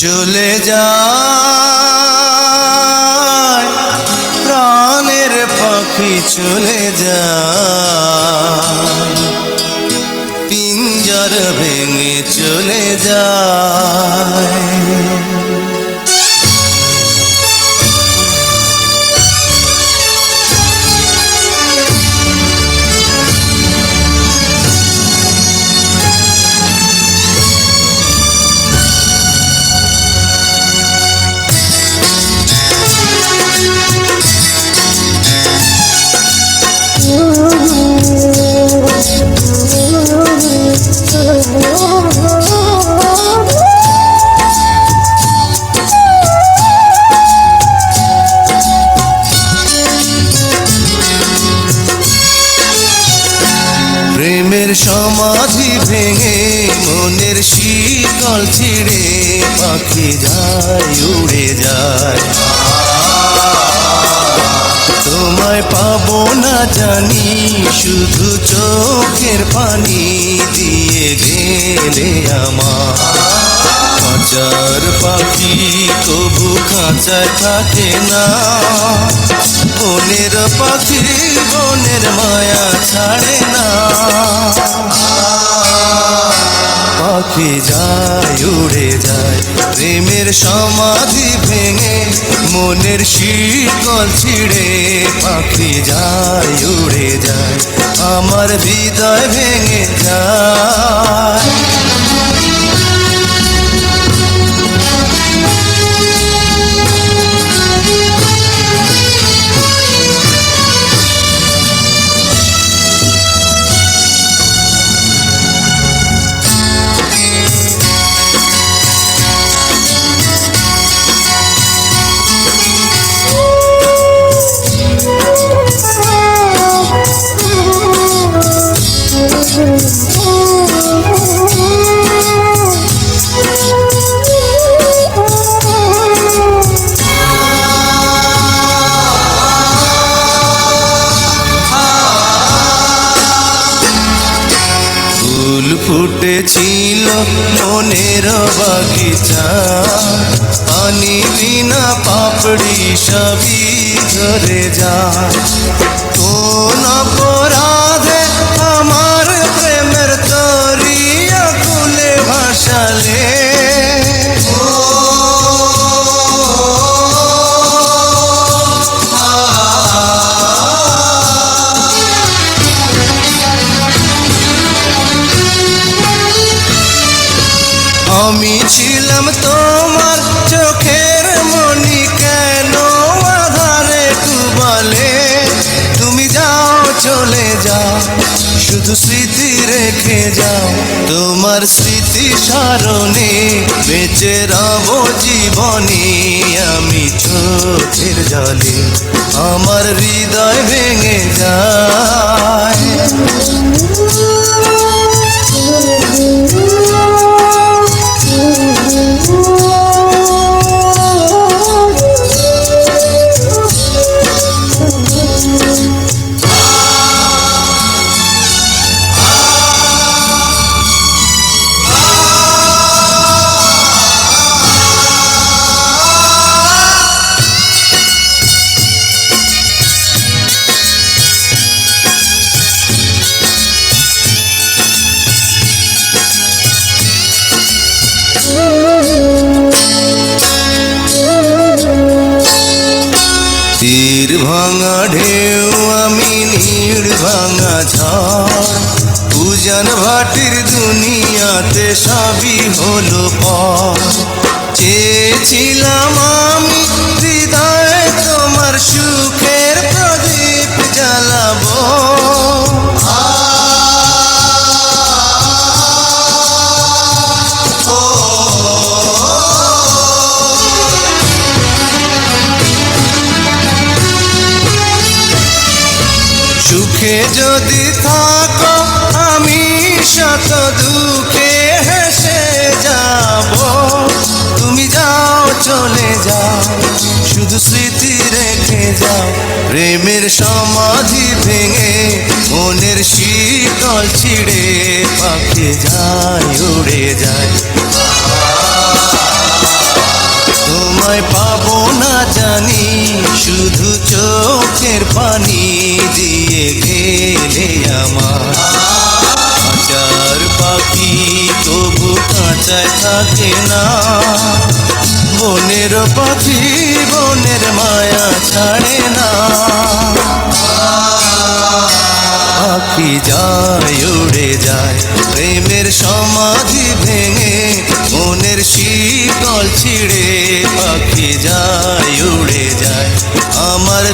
চলে যায় প্রাণের পাখি চলে যায়, পিঞ্জর ভেঙে চলে যায়। প্রেমের সমাধি ভেঙে মনের শিকল ছিঁড়ে পাখি যায় উড়ে যায়। তোমায় পাবো না জানি শুধু চোখের পানি দিয়ে গেলে আমার। খাঁচার পাখি তবু খাঁচায় থাকে না, বনের পাখি বনের মায়া ছাড়ে না। পাখি যায় উড়ে যায় প্রেমের সমাধি ভেঙে মনের শিকল ছিঁড়ে পাখি যায় উড়ে যায়, আমার হৃদয় ভেঙে যায়। ফুল ফুটেছিল মনের বাগিচা, পানি বিনা পাপড়ি সবই ঝরে যায়। কোন অপরাধে আমার প্রেমের তরিয়া কুলে ভাসালে, আমি ছিলাম তোমার চোখের মনি, কেন আধারে ডুবালে। তুমি যাও চলে যাও শুধু স্মৃতি রেখে যাও, তোমার স্মৃতি স্মরণে বেঁচে রব জীবনে। আমি চোখের জলে আমার হৃদয় ভেঙে যায়। তীর ভাঙা ঢেউ আমি নীড় ভাঙা ঝড়, উজান ভাটির দুনিয়াতে সবই হলো পর। চেয়েছিলাম আমি হৃদয়ে তোমার সুখের প্রদীপ জ্বালাবো, সুখে যদি থাকো আমি শত দুঃখে হেসে যাব। তুমি যাও চলে যাও শুধু স্মৃতি রেখে যাও, প্রেমের সমাধি ভেঙে মনের শিকল ছিঁড়ে পাখি যায় উড়ে যায়। শুধু চোখের পানি দিয়ে গেলে আমার হাজার পাখি তবু কাঁচায় থাকে না। বনের পাখি বনের মায়া ছাড়ে না। পাখি যায় উড়ে যায় প্রেমের সমাধি ভেঙে, মনের শীতল ছিঁড়ে পাখি যায় উড়ে যায় আমার